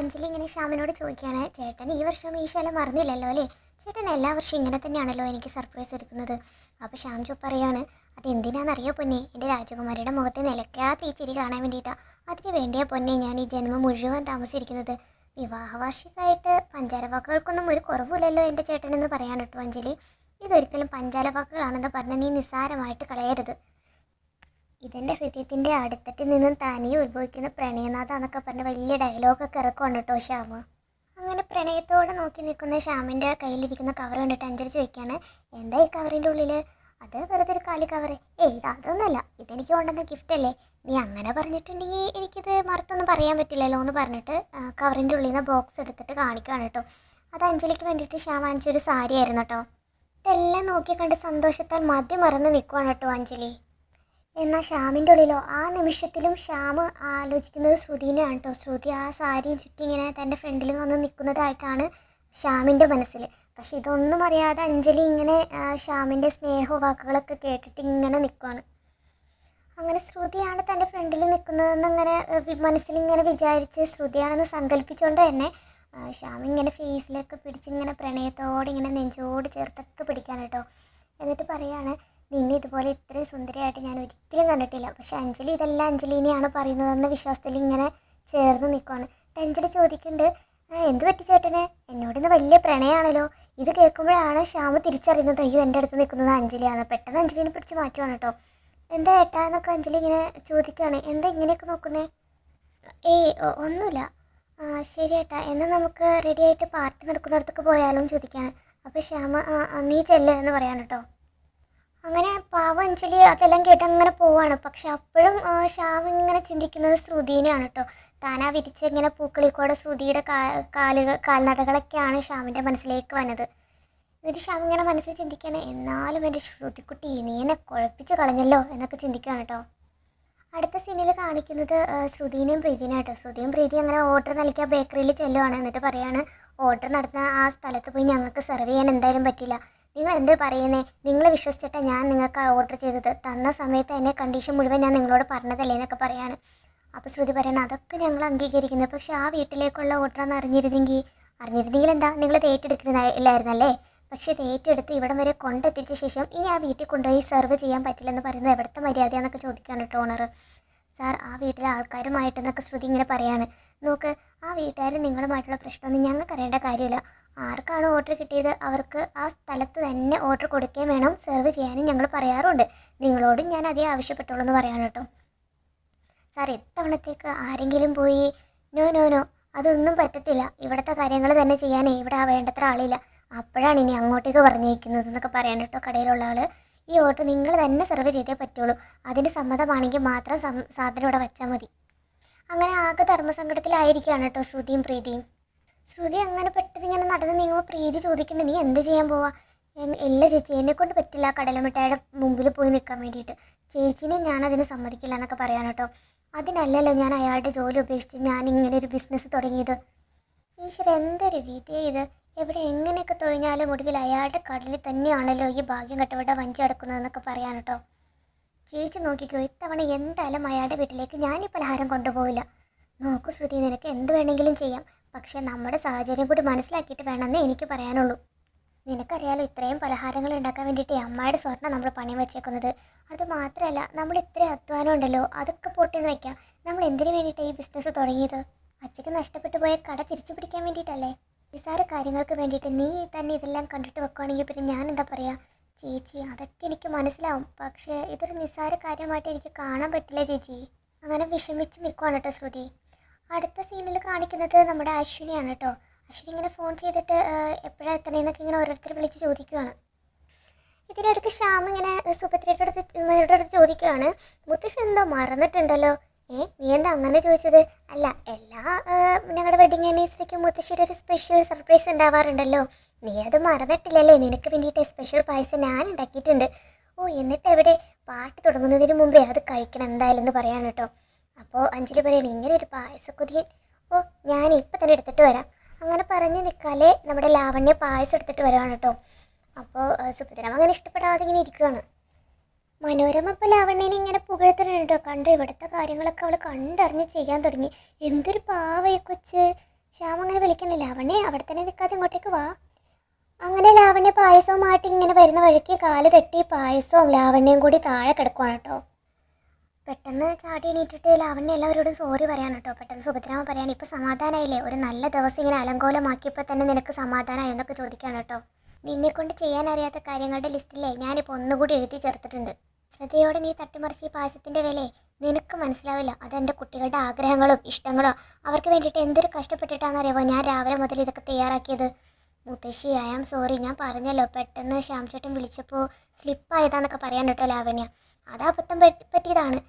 അഞ്ജലി ഇങ്ങനെ ശ്യാമിനോട് ചോദിക്കുകയാണ്, ചേട്ടൻ ഈ വർഷം ഈ ശാലം മറന്നില്ലല്ലോ അല്ലേ? ചേട്ടൻ എല്ലാ വർഷവും ഇങ്ങനെ തന്നെയാണല്ലോ എനിക്ക് സർപ്രൈസ് എടുക്കുന്നത്. അപ്പോൾ ശ്യാം പറയാണ്, അതെന്തിനാണെന്നറിയോ പൊന്നെ, എൻ്റെ രാജകുമാരിയുടെ മുഖത്തെ നിലയ്ക്കാത്ത ഈ ചിരി കാണാൻ വേണ്ടിയിട്ടാണ്. അതിന് വേണ്ടിയാ പൊന്നെ ഞാൻ ഈ ജന്മം മുഴുവൻ താമസിച്ചിരിക്കുന്നത്. വിവാഹവാർഷികമായിട്ട് പഞ്ചാരവാക്കുകൾക്കൊന്നും ഒരു കുറവില്ലല്ലോ എൻ്റെ ചേട്ടനെന്ന് പറയാൻ കേട്ടോ അഞ്ജലി. ഇതൊരിക്കലും പഞ്ചാരവാക്കുകളാണെന്ന് പറഞ്ഞ് നീ നിസ്സാരമായിട്ട് കളയരുത്. ഇതെൻ്റെ ഹൃദയത്തിൻ്റെ അടുത്തട്ടിൽ നിന്നും തനിയെ ഉത്ഭവിക്കുന്ന പ്രണയനാഥ എന്നൊക്കെ പറഞ്ഞ് വലിയ ഡയലോഗൊക്കെ ഇറക്കുവാണ് കേട്ടോ ശ്യാമ്. അങ്ങനെ പ്രണയത്തോടെ നോക്കി നിൽക്കുന്ന ശ്യാമിൻ്റെ കയ്യിലിരിക്കുന്ന കവർ കണ്ടിട്ട് അഞ്ജലി ചോദിക്കുകയാണ്, എന്താ ഈ കവറിൻ്റെ ഉള്ളിൽ? അത് വെറുതെ ഒരു കാലി കവറ്. അതൊന്നുമല്ല, ഇതെനിക്ക് കൊണ്ടുവന്ന ഗിഫ്റ്റ് അല്ലേ. നീ അങ്ങനെ പറഞ്ഞിട്ടുണ്ടെങ്കിൽ എനിക്കിത് മറുത്തൊന്നും പറയാൻ പറ്റില്ലല്ലോ എന്ന് പറഞ്ഞിട്ട് കവറിൻ്റെ ഉള്ളിൽ നിന്ന് ബോക്സ് എടുത്തിട്ട് കാണിക്കുകയാണ് കേട്ടോ. അത് അഞ്ജലിക്ക് വേണ്ടിയിട്ട് ശ്യാം വാങ്ങിച്ചൊരു സാരി ആയിരുന്നു കേട്ടോ. ഇതെല്ലാം നോക്കി കണ്ട് സന്തോഷത്താൽ മതി മറന്ന് നിൽക്കുവാണ് കേട്ടോ അഞ്ജലി. എന്നാൽ ശ്യാമിൻ്റെ ഉള്ളിലോ ആ നിമിഷത്തിലും ശ്യാം ആലോചിക്കുന്നത് ശ്രുതിനെയാണ് കേട്ടോ. ശ്രുതി ആ സാരിയും ചുറ്റി ഇങ്ങനെ തൻ്റെ ഫ്രണ്ടിൽ വന്ന് നിൽക്കുന്നതായിട്ടാണ് ശ്യാമിൻ്റെ മനസ്സിൽ. പക്ഷെ ഇതൊന്നും അറിയാതെ അഞ്ജലി ഇങ്ങനെ ശ്യാമിൻ്റെ സ്നേഹവാക്കുകളൊക്കെ കേട്ടിട്ട് ഇങ്ങനെ നിൽക്കുകയാണ്. അങ്ങനെ ശ്രുതിയാണ് തൻ്റെ ഫ്രണ്ടിൽ നിൽക്കുന്നതെന്ന് ഇങ്ങനെ മനസ്സിലിങ്ങനെ വിചാരിച്ച് ശ്രുതിയാണെന്ന് സങ്കല്പിച്ചുകൊണ്ട് തന്നെ ശ്യാം ഇങ്ങനെ ഫേസിലൊക്കെ പിടിച്ചിങ്ങനെ പ്രണയത്തോടെ ഇങ്ങനെ നെഞ്ചോട് ചേർത്തൊക്കെ പിടിക്കാൻ കേട്ടോ. എന്നിട്ട് പറയാണ്, നിന്നെ ഇതുപോലെ ഇത്രയും സുന്ദരിയായിട്ട് ഞാൻ ഒരിക്കലും കണ്ടിട്ടില്ല. പക്ഷെ അഞ്ജലി ഇതെല്ലാം അഞ്ജലിനെയാണ് പറയുന്നതെന്ന വിശ്വാസത്തിൽ ഇങ്ങനെ ചേർന്ന് നിൽക്കുകയാണ്. അഞ്ജലി ചോദിക്കുന്നുണ്ട്, എന്ത് പറ്റി ചേട്ടന്? എന്നോടിന്ന് വലിയ പ്രണയമാണല്ലോ. ഇത് കേൾക്കുമ്പോഴാണ് ശ്യാം തിരിച്ചറിയുന്നത്, അയ്യോ എൻ്റെ അടുത്ത് നിൽക്കുന്നത് അഞ്ജലിയാണ്. പെട്ടെന്ന് അഞ്ജലിനെ പിടിച്ച് മാറ്റുവാണ് കേട്ടോ. എന്താ ഏട്ടാ എന്നൊക്കെ അഞ്ജലി ഇങ്ങനെ ചോദിക്കുകയാണ്. എന്താ ഇങ്ങനെയൊക്കെ നോക്കുന്നേ? ഒന്നുമില്ല. ശരി ഏട്ടാ, എന്നാൽ നമുക്ക് റെഡി ആയിട്ട് പാർട്ടി നടക്കുന്നിടത്തൊക്കെ പോയാലോ എന്ന് ചോദിക്കുകയാണ്. അപ്പോൾ ശ്യാം നീ ചെല്ല് എന്ന് പറയാണ് കേട്ടോ. അങ്ങനെ പാവ അഞ്ജലി അതെല്ലാം കേട്ട് അങ്ങനെ പോവാണ്. പക്ഷെ അപ്പോഴും ശ്യാം ഇങ്ങനെ ചിന്തിക്കുന്നത് ശ്രുതിനെയാണ് കേട്ടോ. താനാ വിരിച്ചിങ്ങനെ പൂക്കളിക്കൂടെ ശ്രുതിയുടെ കാൽനടകളൊക്കെയാണ് ശ്യാമിൻ്റെ മനസ്സിലേക്ക് വന്നത്. എന്നിട്ട് ശ്യാം ഇങ്ങനെ മനസ്സിൽ ചിന്തിക്കുകയാണ്, എന്നാലും എൻ്റെ ശ്രുതിക്കുട്ടി നീ എന്നെ കുഴപ്പിച്ച് കളഞ്ഞല്ലോ എന്നൊക്കെ ചിന്തിക്കുകയാണ് കേട്ടോ. അടുത്ത സീനിൽ കാണിക്കുന്നത് ശ്രുതിനെയും പ്രീതിനെയും കേട്ടോ. ശ്രുതിയും പ്രീതി അങ്ങനെ ഓർഡർ നൽകിയ ബേക്കറിയിൽ ചെല്ലുവാണ്. എന്നിട്ട് പറയാണ്, ഓർഡർ നടത്തുന്ന ആ സ്ഥലത്ത് പോയി ഞങ്ങൾക്ക് സെർവ് ചെയ്യാൻ എന്തായാലും പറ്റില്ല. നിങ്ങൾ എന്ത് പറയുന്നേ? നിങ്ങളെ വിശ്വസിച്ചിട്ടാണ് ഞാൻ നിങ്ങൾക്ക് ഓർഡർ ചെയ്തത്. തന്ന സമയത്ത് എന്നെ കണ്ടീഷൻ മുഴുവൻ ഞാൻ നിങ്ങളോട് പറഞ്ഞതല്ലേ എന്നൊക്കെ പറയാണ്. അപ്പോൾ ശ്രുതി പറയണം, അതൊക്കെ ഞങ്ങൾ അംഗീകരിക്കുന്നത്. പക്ഷേ ആ വീട്ടിലേക്കുള്ള ഓർഡറാണെന്ന് അറിഞ്ഞിരുന്നെങ്കിൽ എന്താ, നിങ്ങൾ ഏറ്റെടുക്കുന്നില്ലായിരുന്നല്ലേ? പക്ഷേ ഇത് ഏറ്റെടുത്ത് ഇവിടം വരെ കൊണ്ടെത്തിച്ച ശേഷം ഇനി ആ വീട്ടിൽ കൊണ്ടുപോയി സെർവ് ചെയ്യാൻ പറ്റില്ലെന്ന് പറയുന്നത് എവിടുത്തെ മര്യാദയാണെന്നൊക്കെ ചോദിക്കുകയാണ് കേട്ടോ ഓണർ. സാർ, ആ വീട്ടിലെ ആൾക്കാരുമായിട്ടെന്നൊക്കെ ശ്രുതി ഇങ്ങനെ പറയാണ്. നോക്ക്, ആ വീട്ടുകാർ നിങ്ങളുമായിട്ടുള്ള പ്രശ്നമൊന്നും ഞങ്ങൾക്ക് അറിയേണ്ട കാര്യമില്ല. ആർക്കാണ് ഓർഡർ കിട്ടിയത് അവർക്ക് ആ സ്ഥലത്ത് തന്നെ ഓർഡർ കൊടുക്കുകയും വേണം, സെർവ് ചെയ്യാനും ഞങ്ങൾ പറയാറുണ്ട്. നിങ്ങളോടും ഞാൻ അതേ ആവശ്യപ്പെട്ടുള്ളൂ എന്ന് പറയാണ് കേട്ടോ. സാർ, ഇത്തവണത്തേക്ക് ആരെങ്കിലും പോയി നോ അതൊന്നും പറ്റത്തില്ല. ഇവിടുത്തെ കാര്യങ്ങൾ തന്നെ ചെയ്യാനേ ഇവിടെ വേണ്ടത്ര ആളില്ല. അപ്പോഴാണ് ഇനി അങ്ങോട്ടേക്ക് പറഞ്ഞേക്കുന്നത് എന്നൊക്കെ പറയാൻ കേട്ടോ കടയിലുള്ള ആൾ. ഈ ഓർഡർ നിങ്ങൾ തന്നെ സെർവ് ചെയ്തേ പറ്റുള്ളൂ. അതിന് സമ്മതമാണെങ്കിൽ മാത്രം സാധനം ഇവിടെ വെച്ചാൽ മതി. അങ്ങനെ ആകെ ധർമ്മസങ്കടത്തിലായിരിക്കുകയാണ് കേട്ടോ ശ്രുതിയും പ്രീതിയും. ശ്രുതി അങ്ങനെ പെട്ടെന്ന് ഇങ്ങനെ നടന്ന് നീങ്ങുമ്പോൾ പ്രീതി ചോദിക്കുന്നുണ്ട്, നീ എന്ത് ചെയ്യാൻ പോവാ? ഇല്ല ചേച്ചി, എന്നെക്കൊണ്ട് പറ്റില്ല കടലമിഠായിയുടെ മുമ്പിൽ പോയി നിൽക്കാൻ വേണ്ടിയിട്ട്. ചേച്ചീനെ ഞാനതിന് സമ്മതിക്കില്ല എന്നൊക്കെ പറയാൻ കേട്ടോ. അതിനല്ലല്ലോ ഞാൻ അയാളുടെ ജോലി ഉപേക്ഷിച്ച് ഞാൻ ഇങ്ങനെ ഒരു ബിസിനസ് തുടങ്ങിയത്. ഈശ്വര, എന്തൊരു വിധിയെ ഇത്. എവിടെ എങ്ങനെയൊക്കെ തൊഴിഞ്ഞാലും ഒടുവിൽ അയാളുടെ കടലിൽ തന്നെയാണല്ലോ ഈ ഭാഗ്യം കെട്ടവരുടെ വഞ്ചി അടക്കുന്നതെന്നൊക്കെ പറയാൻ കേട്ടോ. ചേച്ചി നോക്കിക്കോ, ഇത്തവണ എന്തായാലും അയാളുടെ വീട്ടിലേക്ക് ഞാൻ ഈ പലഹാരം കൊണ്ടുപോകില്ല. നോക്കൂ ശ്രുതി, നിനക്ക് എന്ത് വേണമെങ്കിലും ചെയ്യാം. പക്ഷേ നമ്മുടെ സാഹചര്യം കൂടി മനസ്സിലാക്കിയിട്ട് വേണമെന്നേ എനിക്ക് പറയാനുള്ളൂ. നിനക്കറിയാലോ, ഇത്രയും പലഹാരങ്ങൾ ഉണ്ടാക്കാൻ വേണ്ടിയിട്ട് അമ്മയുടെ സ്വർണ്ണം നമ്മൾ പണയം വെച്ചേക്കുന്നത്. അത് മാത്രമല്ല, നമ്മൾ ഇത്രയും അധ്വാനം ഉണ്ടല്ലോ, അതൊക്കെ പൊട്ടിന്ന് വയ്ക്കാം. നമ്മൾ എന്തിനു വേണ്ടിയിട്ടാണ് ഈ ബിസിനസ് തുടങ്ങിയത്? അച്ഛക്ക് നഷ്ടപ്പെട്ടു പോയ കട തിരിച്ചു പിടിക്കാൻ വേണ്ടിയിട്ടല്ലേ? നിസ്സാര കാര്യങ്ങൾക്ക് വേണ്ടിയിട്ട് നീ തന്നെ ഇതെല്ലാം കണ്ടിട്ട് വെക്കുകയാണെങ്കിൽ പിന്നെ ഞാൻ എന്താ പറയുക? ചേച്ചി, അതൊക്കെ എനിക്ക് മനസ്സിലാവും. പക്ഷേ ഇതൊരു നിസ്സാര കാര്യമായിട്ട് എനിക്ക് കാണാൻ പറ്റില്ല ചേച്ചി. അങ്ങനെ വിഷമിച്ച് നിൽക്കുവാണ് കേട്ടോ ശ്രുതി. അടുത്ത സീനിൽ കാണിക്കുന്നത് നമ്മുടെ അശ്വിനിയാണ് കേട്ടോ. അശ്വിനി ഇങ്ങനെ ഫോൺ ചെയ്തിട്ട് എപ്പോഴാണ് എത്തണേന്നൊക്കെ ഇങ്ങനെ ഓരോരുത്തർ വിളിച്ച് ചോദിക്കുകയാണ്. ഇതിനിടയ്ക്ക് ശ്യാം ഇങ്ങനെ സുഭദ്രയുടെ അടുത്ത് ചോദിക്കുകയാണ്, മുത്തശ്ശി എന്തോ മറന്നിട്ടുണ്ടല്ലോ. നീ എന്താ അങ്ങനെ ചോദിച്ചത്? അല്ല, ഞങ്ങളുടെ വെഡിങ് ആനിവേഴ്സറിക്ക് മുത്തശ്ശിയുടെ ഒരു സ്പെഷ്യൽ സർപ്രൈസ് ഉണ്ടാവാറുണ്ടല്ലോ. നീ അത് മറന്നിട്ടില്ലല്ലേ? നിനക്ക് വേണ്ടിയിട്ട് സ്പെഷ്യൽ പായസം ഞാൻ ഉണ്ടാക്കിയിട്ടുണ്ട്. എന്നിട്ട് എവിടെ? പാട്ട് തുടങ്ങുന്നതിന് മുമ്പേ അത് കഴിക്കണം എന്തായാലും എന്ന് പറയാൻ കേട്ടോ. അപ്പോൾ അഞ്ജലി പറയണം, ഇങ്ങനെ ഒരു പായസക്കുതിയൻ, ഞാൻ ഇപ്പം തന്നെ എടുത്തിട്ട് വരാം. അങ്ങനെ പറഞ്ഞ് നിൽക്കാലേ നമ്മുടെ ലാവണ്യ പായസം എടുത്തിട്ട് വരുവാണ് കേട്ടോ. അപ്പോൾ സുഭദ്ര അങ്ങനെ ഇഷ്ടപ്പെടാതെ ഇങ്ങനെ ഇരിക്കുകയാണ്. മനോരമ ഇപ്പോൾ ലാവണ്യനെ ഇങ്ങനെ പുകഴ്ത്തുന്നുണ്ടോ. കണ്ടു, ഇവിടുത്തെ കാര്യങ്ങളൊക്കെ അവൾ കണ്ടറിഞ്ഞ് ചെയ്യാൻ തുടങ്ങി. എന്തൊരു പാവയെ കൊച്ച്, ശ്യാം അങ്ങനെ വിളിക്കണില്ല. ലാവണ്യ അവിടെ തന്നെ നിൽക്കാതെ ഇങ്ങോട്ടേക്ക് വാ. അങ്ങനെ ലാവണ്യ പായസവുമായിട്ട് ഇങ്ങനെ വരുന്ന വഴിക്ക് കാല് തട്ടി പായസവും ലാവണ്യയും കൂടി താഴെ കിടക്കുവാണ് കേട്ടോ. പെട്ടെന്ന് ചാടി എണീറ്റിട്ട് ലാവണ്യ എല്ലാവരോടും സോറി പറയാണ് കേട്ടോ. പെട്ടെന്ന് സുഭദ്രാമ പറയാണ്, ഇപ്പം സമാധാനമായില്ലേ? ഒരു നല്ല ദിവസം ഇങ്ങനെ അലങ്കോലമാക്കിയപ്പോൾ തന്നെ നിനക്ക് സമാധാനമായി എന്നൊക്കെ ചോദിക്കുകയാണ് കേട്ടോ. നിന്നെ കൊണ്ട് ചെയ്യാൻ അറിയാത്ത കാര്യങ്ങളുടെ ലിസ്റ്റിലേ ഞാനിപ്പോൾ ഒന്നുകൂടി എഴുതി ചേർത്തിട്ടുണ്ട്. ശ്രദ്ധയോടെ നീ തട്ടിമറിച്ച് ഈ പായസത്തിൻ്റെ വിലയെ നിനക്ക് മനസ്സിലാവില്ല. അതെൻ്റെ കുട്ടികളുടെ ആഗ്രഹങ്ങളും ഇഷ്ടങ്ങളും അവർക്ക് വേണ്ടിയിട്ട് എന്തൊരു കഷ്ടപ്പെട്ടിട്ടാണെന്നറിയാമോ ഞാൻ രാവിലെ മുതൽ ഇതൊക്കെ തയ്യാറാക്കിയത്. മുത്തശ്ശി ഐ ആം സോറി, ഞാൻ പറഞ്ഞല്ലോ പെട്ടെന്ന് ശ്യാം ചേട്ടൻ വിളിച്ചപ്പോൾ സ്ലിപ്പായതാന്നൊക്കെ പറയാൻ കേട്ടോ ലാവണ്യ. അത് അബദ്ധം പറ്റിയതാണ്.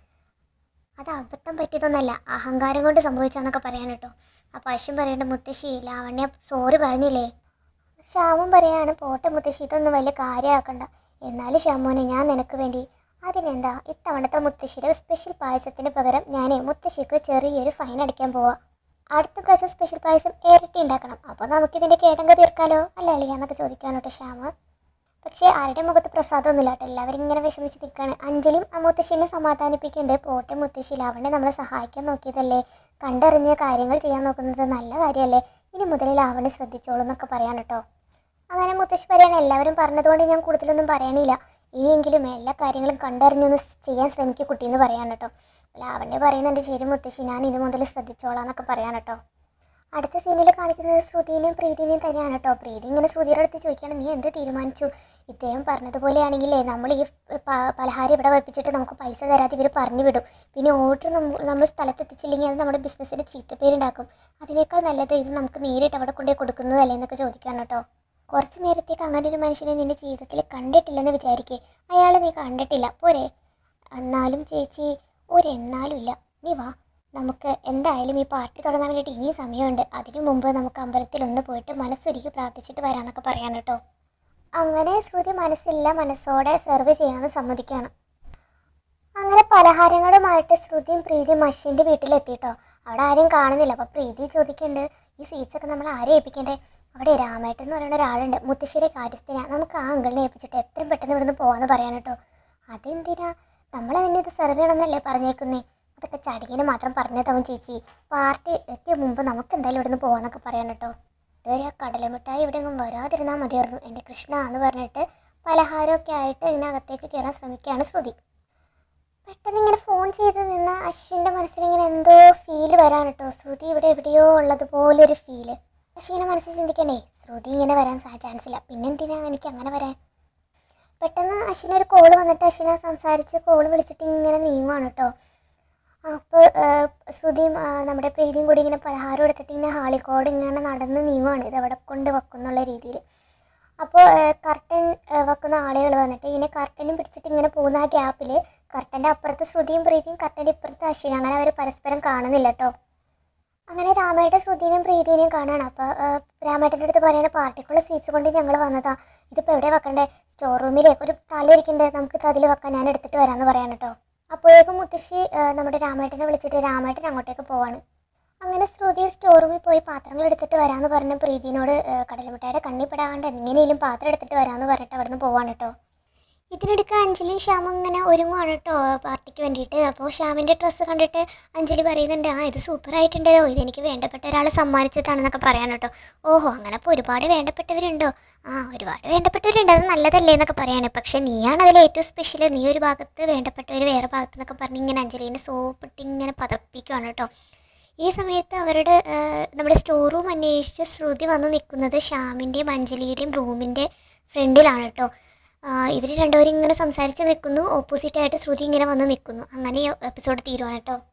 അത് അബദ്ധം പറ്റിയതൊന്നല്ല, അഹങ്കാരം കൊണ്ട് സംഭവിച്ചാന്നൊക്കെ പറയാൻ കേട്ടോ. അപ്പോൾ അശ്വിൻ പറയേണ്ട, മുത്തശ്ശി ലാവണ്യ സോറി പറഞ്ഞില്ലേ? ശ്യാമും പറയാണ്, പോട്ടെ മുത്തശ്ശി, ഇതൊന്നും വലിയ കാര്യമാക്കണ്ട. എന്നാലും ശ്യാമോനെ ഞാൻ നിനക്ക് വേണ്ടി അതിനെന്താ ഇത്തവണത്തെ മുത്തശ്ശിയുടെ സ്പെഷ്യൽ പായസത്തിന് പകരം ഞാൻ മുത്തശ്ശിക്ക് ചെറിയൊരു ഫൈൻ അടിക്കാൻ പോവാം. അടുത്ത പ്രാവശ്യം സ്പെഷ്യൽ പായസം ഇരട്ടി ഉണ്ടാക്കണം. അപ്പോൾ നമുക്കിതിൻ്റെ കേടങ്ക തീർക്കാലോ അല്ല അളിയാന്നൊക്കെ ചോദിക്കാനോട്ടെ ശ്യാമ. പക്ഷേ ആരുടെ മുഖത്ത് പ്രസാദമൊന്നുമില്ല കേട്ടോ. എല്ലാവരും ഇങ്ങനെ വിഷമിച്ച് നിൽക്കുകയാണ്. അഞ്ജലിയും ആ മുത്തശ്ശീനെ സമാധാനിപ്പിക്കുന്നുണ്ട്. പോട്ടെ മുത്തശ്ശി, ലാവണ്യ നമ്മളെ സഹായിക്കാൻ നോക്കിയതല്ലേ, കണ്ടറിഞ്ഞ കാര്യങ്ങൾ ചെയ്യാൻ നോക്കുന്നത് നല്ല കാര്യമല്ലേ, ഇനി മുതൽ ലാവണ്യ ശ്രദ്ധിച്ചോളൂ എന്നൊക്കെ പറയാൻ കേട്ടോ. അങ്ങനെ മുത്തശ്ശി പറയാണ്, എല്ലാവരും പറഞ്ഞതുകൊണ്ട് ഞാൻ കൂടുതലൊന്നും പറയണില്ല, ഇനിയെങ്കിലും എല്ലാ കാര്യങ്ങളും കണ്ടറിഞ്ഞൊന്ന് ചെയ്യാൻ ശ്രമിക്കുക കുട്ടിയെന്ന് പറയാൻ കേട്ടോ. ലാവണ്യ പറയുന്നുണ്ട്, ശരി മുത്തശ്ശി, ഞാൻ ഇത് മുതൽ ശ്രദ്ധിച്ചോളാം എന്നൊക്കെ പറയാൻ കേട്ടോ. അടുത്ത സീനിൽ കാണിക്കുന്നത് ശ്രുതിനെയും പ്രീതിനെയും തന്നെയാണ് കേട്ടോ. പ്രീതി ഇങ്ങനെ ശ്രുതിയുടെ അടുത്ത് ചോദിക്കുകയാണ്, നീ എന്ത് തീരുമാനിച്ചു? ഇദ്ദേഹം പറഞ്ഞതുപോലെയാണെങ്കിലേ നമ്മൾ ഈ പലഹാരം ഇവിടെ വെപ്പിച്ചിട്ട് നമുക്ക് പൈസ തരാതെ ഇവർ പറഞ്ഞു വിടും. പിന്നെ ഓർഡർ നമ്മൾ സ്ഥലത്തെത്തിച്ചില്ലെങ്കിൽ അത് നമ്മുടെ ബിസിനസ്സിന് ചീത്തപ്പേരുണ്ടാക്കും. അതിനേക്കാൾ നല്ലത് ഇത് നമുക്ക് നേരിട്ട് അവിടെ കൊണ്ടുപോയി കൊടുക്കുന്നതല്ലേ എന്നൊക്കെ ചോദിക്കുകയാണ് കേട്ടോ. കുറച്ച് നേരത്തേക്ക് അങ്ങനെ ഒരു മനുഷ്യനെ നിൻ്റെ ജീവിതത്തിൽ കണ്ടിട്ടില്ലെന്ന് വിചാരിക്കേ. അയാളെ നീ കണ്ടിട്ടില്ല പോരെ? എന്നാലും ചേച്ചി എന്നാലും ഇല്ല, നീ വാ, നമുക്ക് എന്തായാലും ഈ പാർട്ടി തുടങ്ങാൻ വേണ്ടിയിട്ട് ഇനിയും സമയമുണ്ട്. അതിനു മുമ്പ് നമുക്ക് അമ്പലത്തിൽ ഒന്ന് പോയിട്ട് മനസ്സൊരുക്കി പ്രാർത്ഥിച്ചിട്ട് വരാമെന്നൊക്കെ പറയാൻ കേട്ടോ. അങ്ങനെ ശ്രുതി മനസ്സില്ല മനസ്സോടെ സെർവ് ചെയ്യാമെന്ന് സമ്മതിക്കുകയാണ്. അങ്ങനെ പലഹാരങ്ങളുമായിട്ട് ശ്രുതിയും പ്രീതിയും അശ്വിൻ്റെ വീട്ടിലെത്തിയിട്ടോ. അവിടെ ആരും കാണുന്നില്ല. അപ്പോൾ പ്രീതി ചോദിക്കുന്നുണ്ട്, ഈ സ്വീറ്റ്സൊക്കെ നമ്മൾ ആരെ ഏൽപ്പിക്കണ്ടേ? അവിടെ രാമേട്ടൻ എന്ന് പറയുന്ന ഒരാളുണ്ട്, മുത്തശ്ശിയുടെ കാര്യസ്ഥനാണ്, നമുക്ക് ആ അങ്കിളിനെ ഏൽപ്പിച്ചിട്ട് എത്രയും പെട്ടെന്ന് ഇവിടുന്ന് പോകാമെന്ന് പറയാൻ കേട്ടോ. അതെന്തിനാ? നമ്മളതിനെ ഇത് സെർവ് ചെയ്യണമെന്നല്ലേ പറഞ്ഞേക്കുന്നേ? അതൊക്കെ ചടങ്ങിന് മാത്രം പറഞ്ഞതാവും ചേച്ചി, പാർട്ടി എത്തിയ മുമ്പ് നമുക്ക് എന്തായാലും ഇവിടുന്ന് പോകാമെന്നൊക്കെ പറയാൻ കേട്ടോ. ഇതുവരെ ആ കടലമിഠായി ഇവിടെ ഒന്നും വരാതിരുന്നാൽ മതിയായിരുന്നു എൻ്റെ കൃഷ്ണ എന്ന് പറഞ്ഞിട്ട് പലഹാരമൊക്കെ ആയിട്ട് ഇതിനകത്തേക്ക് കയറാൻ ശ്രമിക്കുകയാണ് ശ്രുതി. പെട്ടെന്ന് ഇങ്ങനെ ഫോൺ ചെയ്ത് നിന്ന അശ്വിൻ്റെ മനസ്സിലിങ്ങനെ എന്തോ ഫീല് വരാൻ കേട്ടോ. ശ്രുതി ഇവിടെ എവിടെയോ ഉള്ളതുപോലൊരു ഫീല്. അശ്വിനെ മനസ്സിൽ ചിന്തിക്കണേ, ശ്രുതി ഇങ്ങനെ വരാൻ ചാൻസ് ഇല്ല, പിന്നെന്തിനാ എനിക്ക് അങ്ങനെ വരാൻ? പെട്ടെന്ന് അശ്വിനൊരു കോള് വന്നിട്ട് അശ്വിനെ സംസാരിച്ച് കോള് വിളിച്ചിട്ട് ഇങ്ങനെ നീങ്ങുവാണ് കേട്ടോ. അപ്പോൾ ശ്രുതിയും നമ്മുടെ പ്രീതിയും കൂടി ഇങ്ങനെ പലഹാരം എടുത്തിട്ട് ഇങ്ങനെ ഹാളിക്കോട് ഇങ്ങനെ നടന്ന് നീങ്ങുവാണ്, ഇത് എവിടെ കൊണ്ട് വെക്കുന്നുള്ള രീതിയിൽ. അപ്പോൾ കർട്ടൻ വെക്കുന്ന ആളുകൾ വന്നിട്ട് ഇങ്ങനെ കർട്ടനും പിടിച്ചിട്ട് ഇങ്ങനെ പോകുന്ന ആ ഗ്യാപ്പിൽ കർട്ടൻ്റെ അപ്പുറത്ത് ശ്രുതിയും പ്രീതിയും കർട്ടൻ്റെ ഇപ്പുറത്ത് അശ്വിനും, അങ്ങനെ അവർ പരസ്പരം കാണുന്നില്ല കേട്ടോ. അങ്ങനെ രാമേട്ടൻ ശ്രുതിനെയും പ്രീതിനെയും കാണുകയാണ്. അപ്പോൾ രാമേട്ടൻ്റെ അടുത്ത് പറയുന്ന, പാർട്ടിക്കുള്ള സ്വീറ്റ്സ് കൊണ്ട് ഞങ്ങൾ വന്നതാ, ഇതിപ്പോൾ എവിടെ വെക്കണ്ടേ? സ്റ്റോർ റൂമിൽ ഒരു തല ഇരിക്കണ്ടേ, നമുക്കിത് അതിൽ വെക്കാൻ, ഞാൻ എടുത്തിട്ട് വരാമെന്ന് പറയാൻ കേട്ടോ. അപ്പോഴേക്കും മുത്തശ്ശി നമ്മുടെ രാമേട്ടനെ വിളിച്ചിട്ട് രാമേട്ടൻ അങ്ങോട്ടേക്ക് പോവാണ്. അങ്ങനെ ശ്രുതി സ്റ്റോർ റൂമിൽ പോയി പാത്രങ്ങൾ എടുത്തിട്ട് വരാമെന്ന് പറഞ്ഞ പ്രീതിനോട് കടലമിഠായിയുടെ കണ്ണിപ്പെടാണ്ട് എങ്ങനെയും പാത്രം എടുത്തിട്ട് വരാമെന്ന് പറഞ്ഞിട്ട് അവിടെ നിന്ന് പോവാണ് കേട്ടോ. ഇതിനിടയ്ക്ക് അഞ്ജലിയും ശ്യാമും ഇങ്ങനെ ഒരുങ്ങുവാണ് കേട്ടോ പാർട്ടിക്ക് വേണ്ടിയിട്ട്. അപ്പോൾ ശ്യാമിൻ്റെ ഡ്രസ്സ് കണ്ടിട്ട് അഞ്ജലി പറയുന്നുണ്ട്, ഇത് സൂപ്പറായിട്ടുണ്ടല്ലോ, ഇതെനിക്ക് വേണ്ടപ്പെട്ട ഒരാൾ സമ്മാനിച്ചതാണെന്നൊക്കെ പറയാൻ കേട്ടോ. ഓഹോ, അങ്ങനെ അപ്പോൾ ഒരുപാട് വേണ്ടപ്പെട്ടവരുണ്ടോ? ഒരുപാട് വേണ്ടപ്പെട്ടവരുണ്ട്, അത് നല്ലതല്ലേ എന്നൊക്കെ പറയാണ്. പക്ഷേ നീയാണ് അതിൽ ഏറ്റവും സ്പെഷ്യൽ, നീ ഒരു ഭാഗത്ത് വേണ്ടപ്പെട്ടവർ വേറെ ഭാഗത്ത് എന്നൊക്കെ പറഞ്ഞ് ഇങ്ങനെ അഞ്ജലിനെ സോപ്പിട്ട് ഇങ്ങനെ പതപ്പിക്കുകയാണ് കേട്ടോ. ഈ സമയത്ത് അവരുടെ നമ്മുടെ സ്റ്റോർ റൂം അന്വേഷിച്ച് ശ്രുതി വന്ന് നിൽക്കുന്നത് ശ്യാമിൻ്റെയും അഞ്ജലിയുടെയും റൂമിൻ്റെ ഫ്രണ്ടിലാണ് കേട്ടോ. ഇവർ രണ്ടുപേരും ഇങ്ങനെ സംസാരിച്ച് നിൽക്കുന്നു, ഓപ്പോസിറ്റായിട്ട് ശ്രുതി ഇങ്ങനെ വന്ന് നിൽക്കുന്നു. അങ്ങനെ ഈ എപ്പിസോഡ് തീരുവാണ് കേട്ടോ.